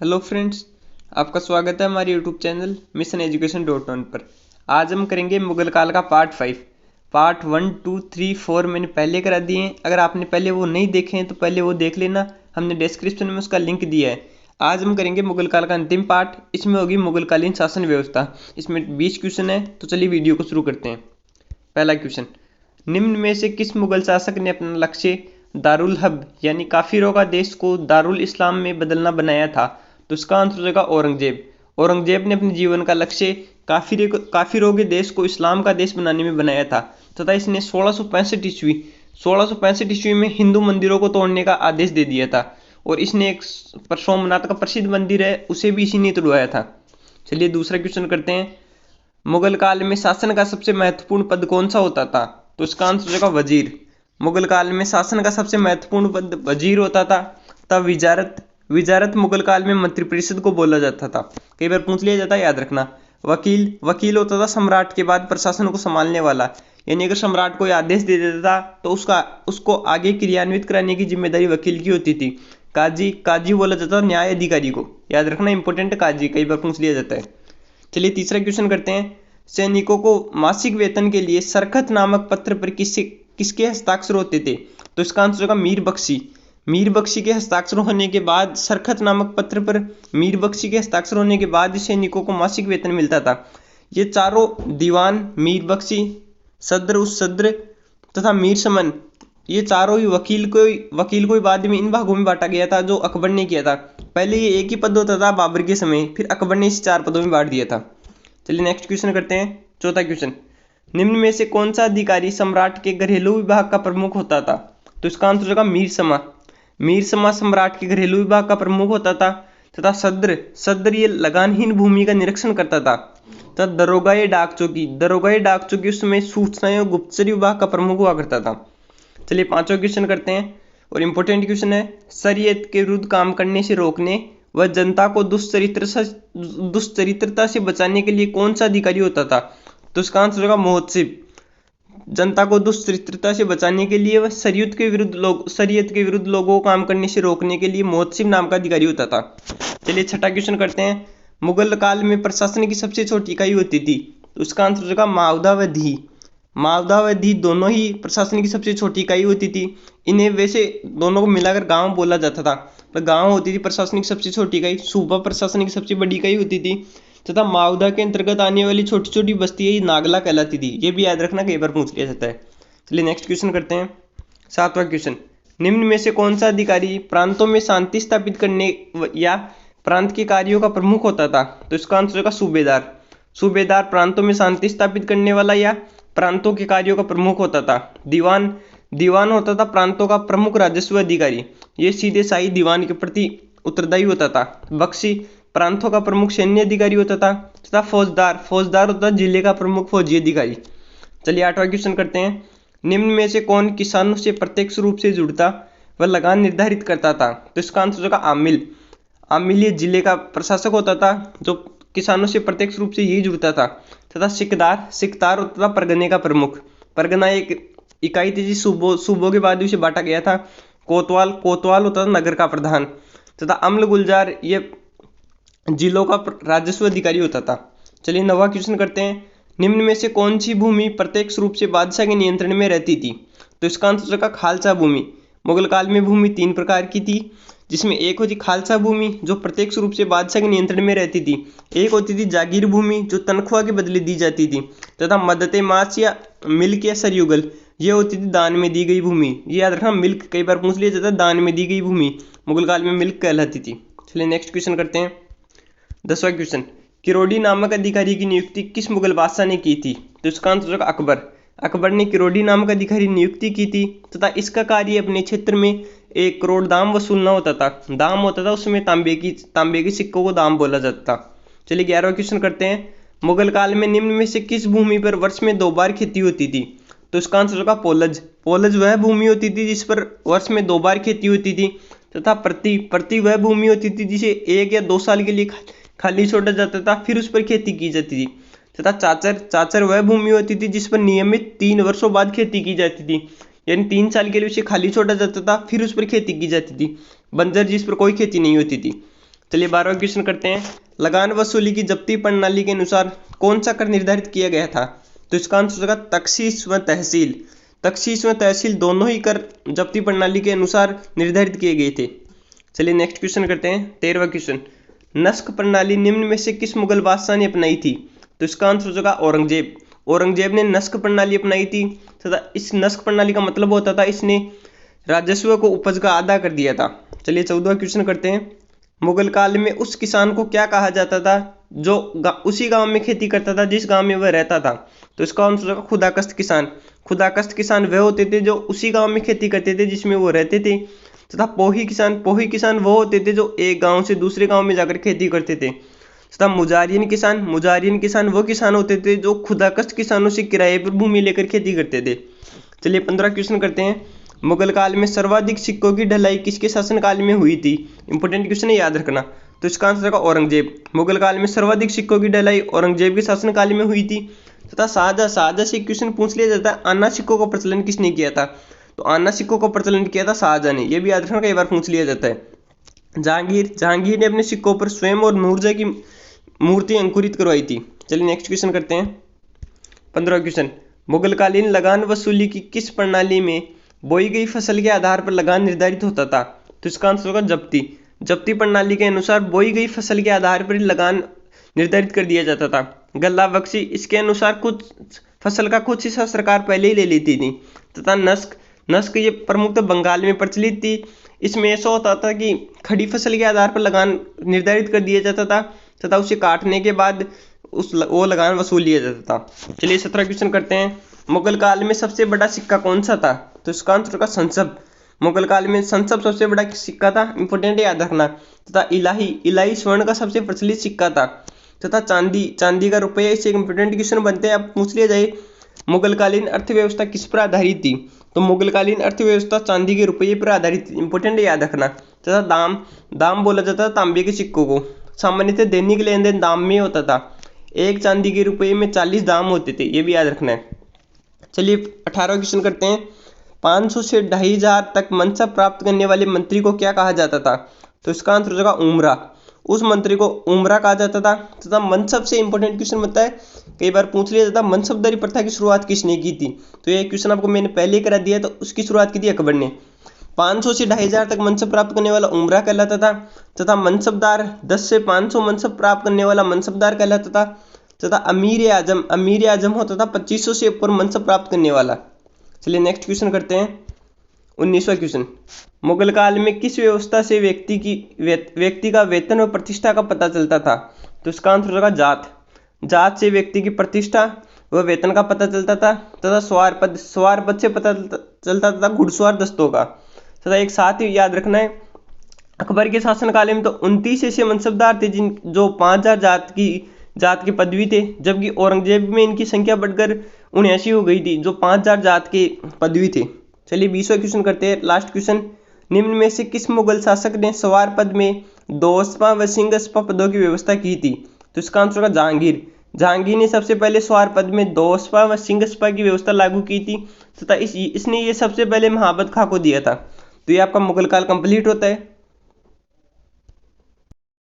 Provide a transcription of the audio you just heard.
Hello friends, आपका स्वागत है हमारे यूट्यूब चैनल मिशन एजुकेशन .1 पर। आज हम करेंगे मुगल काल का पार्ट 1, 2, 3, 4 मैंने पहले करा दिए हैं। अगर आपने पहले वो नहीं देखे हैं तो पहले वो देख लेना, हमने डिस्क्रिप्शन में उसका लिंक दिया है। आज हम करेंगे मुगल काल का अंतिम पार्ट, इसमें होगी मुगलकालीन शासन व्यवस्था। इसमें 20 क्वेश्चन है, तो चलिए वीडियो को शुरू करते हैं। पहला क्वेश्चन, निम्न में से किस मुगल शासक ने अपना लक्ष्य दारुल हर्ब यानी काफिरों का देश को दारुल इस्लाम में बदलना बनाया था? तो इसका आंसर हो जाएगा औरंगजेब। औरंगजेब ने अपने जीवन का लक्ष्य काफिरों के देश को इस्लाम का देश बनाने में बनाया था तथा इसने 1665 ईस्वी में हिंदू मंदिरों को तोड़ने का आदेश दे दिया था और इसने एक सोमनाथ का प्रसिद्ध मंदिर है उसे भी इसी ने तोड़वाया था। चलिए दूसरा क्वेश्चन करते हैं। मुगल काल में शासन का सबसे महत्वपूर्ण पद कौन सा होता था? तो इसका आंसर हो जाएगा वजीर। मुगल काल में शासन का सबसे महत्वपूर्ण पद वजीर होता था। तब विजारत मुगल काल में मंत्रिपरिषद को बोला जाता था। कई बार पूछ लिया जाता है, याद रखना। वकील होता था सम्राट के बाद प्रशासन को संभालने वाला, यानी अगर सम्राट कोई आदेश दे देता था तो उसको आगे क्रियान्वित कराने की जिम्मेदारी वकील की होती थी। काजी बोला जाता था न्याय अधिकारी को, याद रखना, इंपॉर्टेंट काजी, कई बार पूछ लिया जाता है। चलिए तीसरा क्वेश्चन करते हैं। सैनिकों को मासिक वेतन के लिए सरखत नामक पत्र पर किसके हस्ताक्षर होते थे? तो इसका आंसर होगा मीर बख्शी के हस्ताक्षर होने के बाद सरखत नामक पत्र पर मीर बख्शी के हस्ताक्षर होने के बाद सैनिकों को मासिक वेतन मिलता था। ये चारों दीवान, मीर बख्शी, सद्र उस सद्र तथा मीर समन, ये चारों ही वकील को बाद में इन भागों में बांटा गया था जो अकबर ने किया था। पहले ये एक ही पद होता था बाबर के समय, फिर अकबर ने इसे 4 पदों में बांट दिया था। चलिए नेक्स्ट क्वेश्चन करते हैं। चौथा क्वेश्चन, निम्न में से कौन सा अधिकारी सम्राट के घरेलू विभाग का प्रमुख होता था? तो इसका आंसर होगा मीर समा सम्राट के घरेलू विभाग का प्रमुख होता था। तथा सद्र ये लगानहीन भूमि का निरीक्षण करता था। तथा दरोगाए डाक चौकी उस समय सूचना एवं गुप्तचर विभाग का प्रमुख हुआ करता था। चलिए 5वां क्वेश्चन करते हैं और इम्पोर्टेंट क्वेश्चन है। शरीयत के विरुद्ध काम करने से रोकने व जनता को दुष्चरित्रता से बचाने के लिए कौन सा अधिकारी होता था? तो इसका आंसर होगा महोत्सव। जनता को दुष्चरित्रता से बचाने के लिए व शरीयत के विरुद्ध लोगों को काम करने से रोकने के लिए महोत्सव नाम का अधिकारी होता था। चलिए छठा क्वेश्चन करते हैं। मुगल काल में प्रशासन की सबसे छोटी इकाई होती थी, तो उसका आंसर होगा मावदा व धी दोनों ही प्रशासन की सबसे छोटी इकाई होती थी। इन्हें वैसे दोनों को मिलाकर गांव बोला जाता था, पर गांव होती थी प्रशासनिक सबसे छोटी इकाई, सूबा प्रशासन की सबसे बड़ी इकाई होती थी तथा मावदा के अंतर्गत आने वाली छोटी छोटी बस्तियां नागला कहलाती थी। ये भी याद रखना, कई बार पूछ लिया जाता है। चलिए नेक्स्ट क्वेश्चन करते हैं। 7वां क्वेश्चन, निम्न में से कौन सा अधिकारी प्रांतों में शांति स्थापित करने या प्रांत के कार्यों का प्रमुख होता था? तो इसका आंसर होगा सूबेदार प्रांतों में शांति स्थापित करने वाला या प्रांतों के कार्यों का प्रमुख होता था। दीवान होता था प्रांतों का प्रमुख राजस्व अधिकारी, ये सीधे शाही दीवान के प्रति उत्तरदायी होता था। बख्शी प्रांतों का प्रमुख सैन्य अधिकारी होता था तथा फौजदार होता था जिले का प्रमुख फौजी अधिकारी। चलिए 8वां क्वेश्चन करते हैं। निम्न में से कौन किसानों से प्रत्यक्ष रूप से जुड़ता व लगान निर्धारित करता था? तो इसका आंसर होगा आमिल ये जिले का प्रशासक होता था जो किसानों से प्रत्यक्ष रूप से यही जुड़ता था। तथा सिकदार होता था परगने का प्रमुख। परगना एक इकाई थी जिस सूबों के बाद उसे बांटा गया था। कोतवाल होता था नगर का प्रधान तथा अम्ल गुलजार ये जिलों का राजस्व अधिकारी होता था। चलिए 9वां क्वेश्चन करते हैं। निम्न में से कौन सी भूमि प्रत्यक्ष रूप से बादशाह के नियंत्रण में रहती थी? तो इसका आंसर होगा खालसा भूमि। मुगल काल में भूमि 3 प्रकार की थी, जिसमें एक होती खालसा भूमि जो प्रत्यक्ष रूप से बादशाह के नियंत्रण में रहती थी। एक होती थी जागीर भूमि जो तनख्वाह के बदले दी जाती थी। तथा मदते मास या मिल्क या सरयुगल, ये होती थी दान में दी गई भूमि। ये याद रखना, मिल्क कई बार पूछ लिया जाता है, दान में दी गई भूमि मुगल काल में मिल्क कहलाती थी। चलिए नेक्स्ट क्वेश्चन करते हैं। 10वां क्वेश्चन, किरोड़ी नामक अधिकारी की नियुक्ति किस मुगल बादशाह ने की थी? तो इसका आंसर होगा अकबर ने किरोड़ी नामक अधिकारी नियुक्ति की थी तथा इसका कार्य अपने क्षेत्र में 1 करोड़ दाम वसूलना होता था। उसमें तांबे की सिक्कों को दाम बोला जाता था। चलिए 11वां क्वेश्चन करते हैं। मुगल काल में निम्न में से किस भूमि पर वर्ष में 2 बार खेती होती थी? तो इसका आंसर होगा पोलज वह भूमि होती थी जिस पर वर्ष में 2 बार खेती होती थी तथा प्रति वह भूमि होती थी जिसे 1 या 2 साल के लिए खाली छोड़ा जाता था, फिर उस पर खेती की जाती थी। तथा चाचर वह भूमि होती थी जिस पर नियमित 3 वर्षों बाद खेती की जाती थी, यानी 3 साल के लिए उसे खाली छोड़ा जाता था, फिर उस पर खेती की जाती थी। बंजर जिस पर कोई खेती नहीं होती थी। चलिए 12वां क्वेश्चन करते हैं। लगान वसूली की जब्ती प्रणाली के अनुसार कौन सा कर निर्धारित किया गया था? तो इसका आंसर होगा तखसीस व तहसील। तखसीस व तहसील दोनों ही कर जब्ती प्रणाली के अनुसार निर्धारित किए गए थे। चलिए नेक्स्ट क्वेश्चन करते हैं। 13वां क्वेश्चन, नस्क प्रणाली निम्न में से किस मुगल बादशाह ने अपनाई थी? तो इसका आंसर होगा औरंगजेब। औरंगजेब ने नस्क प्रणाली अपनाई थी तथा इस नस्क प्रणाली का मतलब होता था इसने राजस्व को उपज का आधा कर दिया था। चलिए 14वां क्वेश्चन करते हैं। मुगल काल में उस किसान को क्या कहा जाता था जो उसी गांव में खेती करता था जिस गांव में वह रहता था? तो इसका आंसर होगा खुदाकस्त किसान। खुदाकस्त किसान वह होते थे जो उसी गांव में खेती करते थे जिसमें वो रहते थे। तथा पोही किसान वो होते थे जो एक गांव से दूसरे गांव में जाकर खेती करते थे। तथा मुजारियन किसान वो किसान होते थे जो खुदाकस्त किसानों से किराए पर भूमि लेकर खेती करते थे। चलिए 15 क्वेश्चन करते हैं। मुगल काल में सर्वाधिक सिक्कों की ढलाई किसके शासनकाल में हुई थी? इंपॉर्टेंट क्वेश्चन है, याद रखना। तो इसका आंसर होगा औरंगजेब। मुगल काल में सर्वाधिक सिक्कों की ढलाई औरंगजेब के शासनकाल में हुई थी। तथा शाहजहां से क्वेश्चन पूछ लिया जाता है, आना सिक्कों का प्रचलन किसने किया था? तो आना सिक्कों का प्रचलन किया था शाहजहां ने। यह भी याद रखना, कई बार पूछ लिया जाता है। जहांगीर ने अपने सिक्कों पर स्वयं और नूरजहां की मूर्ति अंकुरित करवाई थी। चलिए नेक्स्ट क्वेश्चन करते हैं। 15वां क्वेश्चन, मुगलकालीन लगान वसूली की किस प्रणाली में बोई गई फसल के आधार पर लगान निर्धारित होता था? तो इसका आंसर होगा जब्ती प्रणाली के अनुसार बोई गई फसल के आधार पर लगान निर्धारित कर दिया जाता था। गल्ला बख्शी, इसके अनुसार कुछ फसल का कुछ हिस्सा सरकार पहले ही ले लेती थी। तथा नस्क ये प्रमुखतः बंगाल में प्रचलित थी। इसमें ऐसा होता था कि खड़ी फसल के आधार पर लगान निर्धारित कर दिया जाता था तथा उसे काटने के बाद वो लगान वसूल लिया जाता था। चलिए 17 क्वेश्चन करते हैं। मुगल काल में सबसे बड़ा सिक्का कौन सा था? तो इसका आंसर होगा संसब। मुगल काल में संसब सबसे बड़ा सिक्का था, इंपॉर्टेंट याद रखना। तथा इलाही स्वर्ण का सबसे प्रचलित सिक्का था। तथा चांदी का रुपया, इससे एक इंपॉर्टेंट क्वेश्चन बनते हैं। अब पूछ लिया जाए मुगलकालीन अर्थव्यवस्था किस पर आधारित थी? तो मुगलकालीन अर्थव्यवस्था चांदी के रुपये पर आधारित थी, इंपॉर्टेंट याद रखना। तथा दाम बोला जाता था तांबे के सिक्कों को। सामान्यतः दैनिक लेन देन दाम में होता था। एक चांदी के रुपये में 40 दाम होते थे, ये भी याद रखना है। चलिए 18वां क्वेश्चन करते हैं। 500 से 2500 तक मनसब प्राप्त करने वाले मंत्री को क्या कहा जाता था? तो इसका आंसर होगा उमरा। उस मंत्री को उमरा कहा जाता था। तथा मनसब से इंपॉर्टेंट क्वेश्चन बनता है, कई बार पूछ लिया जाता है मनसबदारी प्रथा की शुरुआत किसने की थी? तो ये क्वेश्चन आपको मैंने पहले करा दिया, तो उसकी शुरुआत की थी अकबर ने। 500 से 2500 तक मनसब प्राप्त करने वाला उमरा कहलाता था। तथा मनसबदार 10 से 500 मनसब प्राप्त करने वाला मनसबदार कहलाता था। तथा अमीर आजम होता था 2500 से ऊपर मनसब प्राप्त करने वाला। चलिए नेक्स्ट क्वेश्चन करते हैं। 19वां क्वेश्चन, मुगल काल में किस व्यवस्था से व्यक्ति का वेतन और प्रतिष्ठा का पता चलता था? तो इसका आंसर होगा जात से व्यक्ति की प्रतिष्ठा व वेतन का पता चलता था। तथा सवार पद से पता चलता था घुड़सवार दस्तों का। तथा एक साथ ही याद रखना है, अकबर के शासनकाल में तो 29 ऐसे मनसबदार थे जो 5000 जात की पदवी थे, जबकि औरंगजेब में इनकी संख्या बढ़कर 79 हो गई थी जो 5000 जात के पदवी थे। चलिए 20वां क्वेश्चन करते हैं, लास्ट क्वेश्चन। निम्न में से किस मुगल शासक ने सवार पद में 2 अस्पा व सिंह अस्पा पदों की व्यवस्था की थी? तो इसका आंसर होगा जहांगीर ने सबसे पहले सवार पद में 2 अस्पा व सिंह अस्पा की व्यवस्था लागू की थी। तथा इसने ये सबसे पहले महाबत खां को दिया था। तो ये आपका मुगल काल कंप्लीट होता है।